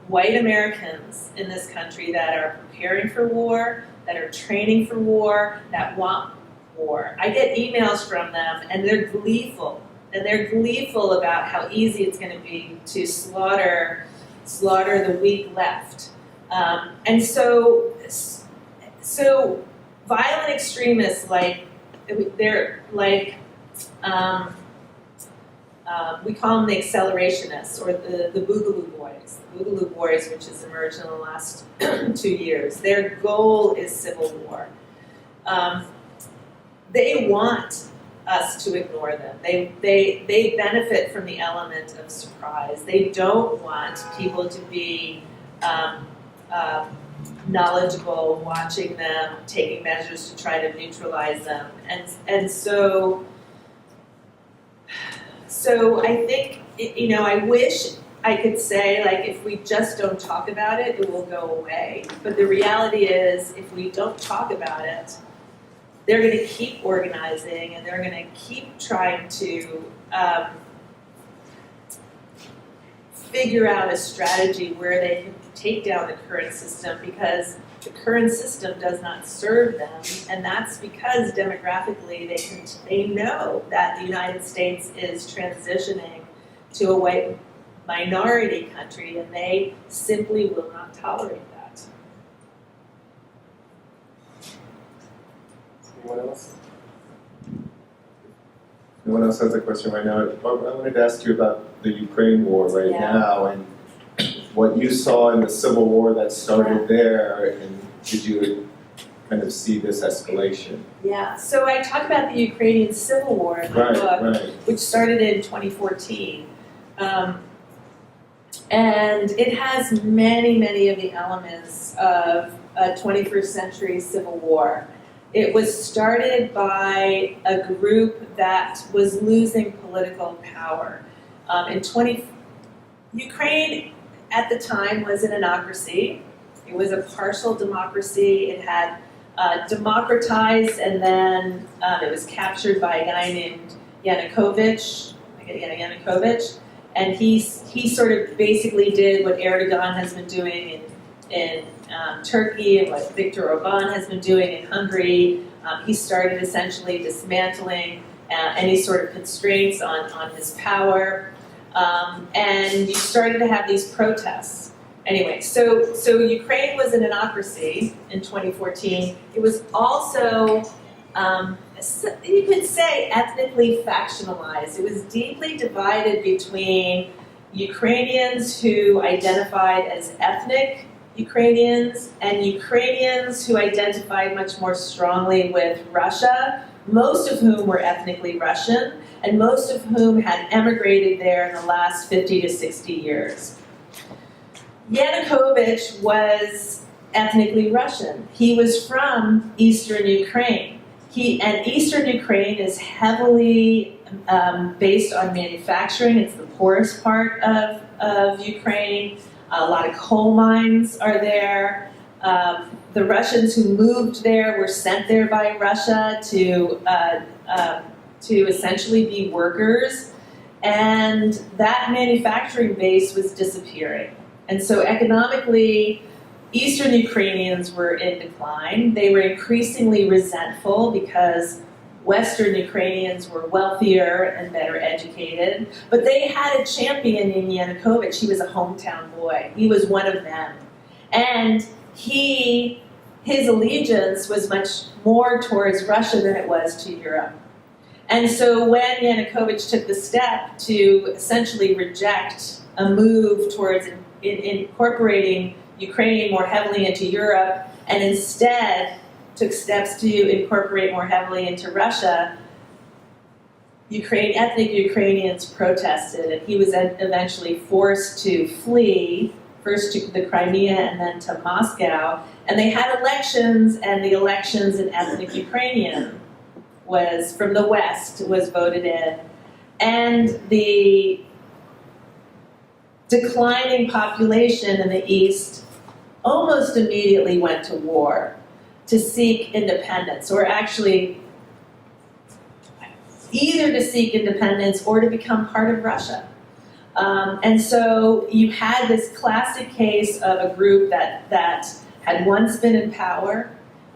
white Americans in this country that are preparing for war, that are training for war, that want war. I get emails from them, and they're gleeful. And they're gleeful about how easy it's going to be to slaughter the weak left. And so violent extremists, they're like, we call them the accelerationists, or the Boogaloo Boys. The Boogaloo Boys, which has emerged in the last 2 years. Their goal is civil war. They want us to ignore them. They benefit from the element of surprise. They don't want people to be knowledgeable, watching them, taking measures to try to neutralize them. And so I think, I wish I could say, if we just don't talk about it, it will go away. But the reality is, if we don't talk about it, they're going to keep organizing, and they're going to keep trying to figure out a strategy where they can take down the current system, because the current system does not serve them, and that's because demographically they know that the United States is transitioning to a white minority country, and they simply will not tolerate that. Anyone else? No one else has a question right now. I wanted to ask you about the Ukraine war right now and what you saw in the civil war that started there, and did you kind of see this escalation? Yeah, so I talk about the Ukrainian Civil War in my book, which started in 2014. And it has many, many of the elements of a 21st century civil war. It was started by a group that was losing political power. Ukraine at the time was an anocracy. It was a partial democracy. It had democratized, and then it was captured by a guy named Yanukovych, and he sort of basically did what Erdogan has been doing in Turkey and what Viktor Orban has been doing in Hungary. He started essentially dismantling any sort of constraints on his power, and you started to have these protests. Anyway, so Ukraine was an anocracy in 2014. It was also, you could say, ethnically factionalized. It was deeply divided between Ukrainians who identified as ethnic Ukrainians and Ukrainians who identified much more strongly with Russia, most of whom were ethnically Russian, and most of whom had emigrated there in the last 50 to 60 years. Yanukovych was ethnically Russian. He was from eastern Ukraine. And eastern Ukraine is heavily based on manufacturing. It's the poorest part of Ukraine. A lot of coal mines are there. The Russians who moved there were sent there by Russia to essentially be workers. And that manufacturing base was disappearing. And so economically, Eastern Ukrainians were in decline. They were increasingly resentful because Western Ukrainians were wealthier and better educated. But they had a champion in Yanukovych. He was a hometown boy. He was one of them. And his allegiance was much more towards Russia than it was to Europe. And so when Yanukovych took the step to essentially reject a move towards incorporating Ukraine more heavily into Europe, and instead took steps to incorporate more heavily into Russia, ethnic Ukrainians protested, and he was eventually forced to flee, first to the Crimea and then to Moscow. And they had elections, and the elections in ethnic Ukrainian was from the West was voted in. And the declining population in the East almost immediately went to war to seek independence, or actually either to seek independence or to become part of Russia. And so you had this classic case of a group that had once been in power,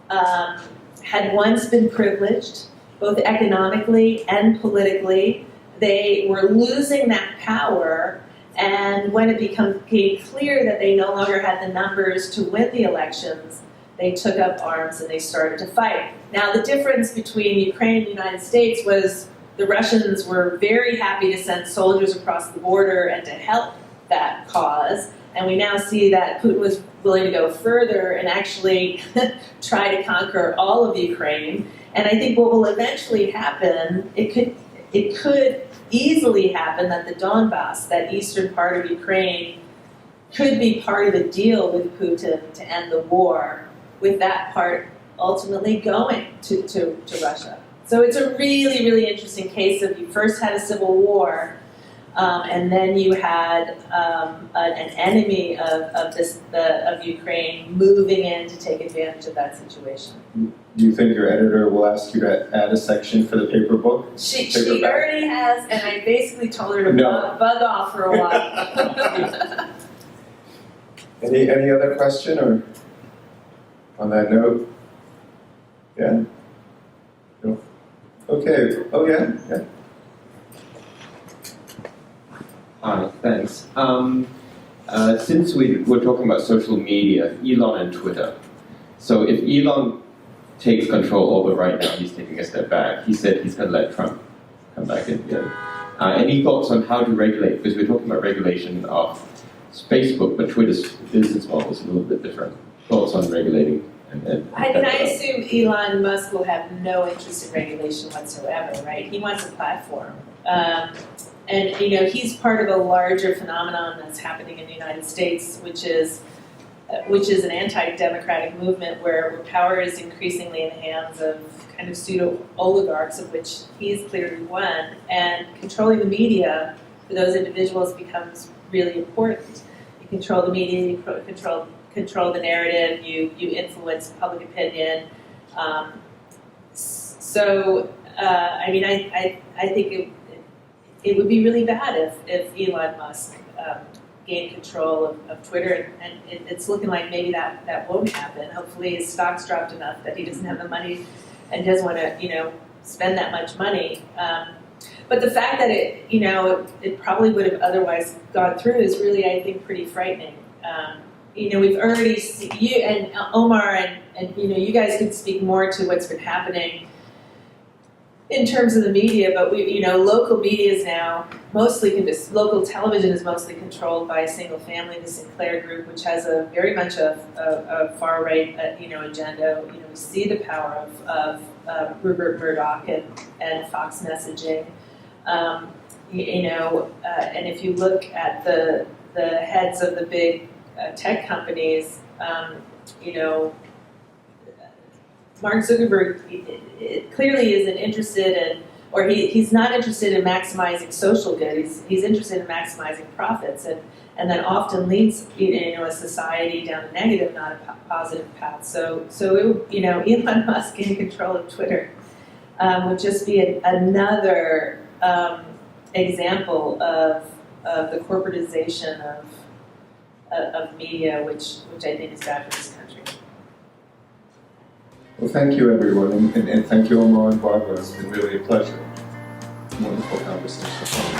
had once been privileged, both economically and politically. They were losing that power, and when it became clear that they no longer had the numbers to win the elections, they took up arms and they started to fight. Now, the difference between Ukraine and the United States was the Russians were very happy to send soldiers across the border and to help that cause. And we now see that Putin was willing to go further and actually try to conquer all of Ukraine. And I think what will eventually happen, it could easily happen that the Donbass, that eastern part of Ukraine, could be part of a deal with Putin to end the war, with that part ultimately going to Russia. So it's a really, really interesting case of you first had a civil war, and then you had an enemy of Ukraine moving in to take advantage of that situation. Do you think your editor will ask you to add a section for the paper book? She already has, and I basically told her to bug off for a while. Any other question, or on that note? Yeah? No? Okay. Oh, yeah? Yeah. Hi, thanks. Since we're talking about social media, Elon and Twitter. So if Elon takes control over right now, he's taking a step back. He said he's going to let Trump come back in again. Any thoughts on how to regulate? Because we're talking about regulation of Facebook, but Twitter's business model is a little bit different. Thoughts on regulating? I assume Elon Musk will have no interest in regulation whatsoever, right? He wants a platform. And he's part of a larger phenomenon that's happening in the United States, which is an anti-democratic movement where power is increasingly in the hands of kind of pseudo-oligarchs, of which he's clearly one, and controlling the media for those individuals becomes really important. You control the media, you control the narrative, you influence public opinion. I think it would be really bad if Elon Musk gained control of Twitter, and it's looking like maybe that won't happen. Hopefully his stock's dropped enough that he doesn't have the money and doesn't want to spend that much money. But the fact that it probably would have otherwise gone through is really, I think, pretty frightening. We've already seen, you and Omar and you guys could speak more to what's been happening in terms of the media, but local media is now local television is mostly controlled by a single family, the Sinclair Group, which has very much a far right agenda. We see the power of Rupert Murdoch and Fox messaging. And if you look at the heads of the big tech companies, Mark Zuckerberg clearly isn't interested in, or he's not interested in maximizing social good. He's interested in maximizing profits, and that often leads a society down a negative, not a positive path. So Elon Musk in control of Twitter would just be another example of the corporatization of media, which I think is bad for this country. Well, thank you, everyone, and thank you, Omar and Barbara. It's been really a pleasure. Wonderful conversation.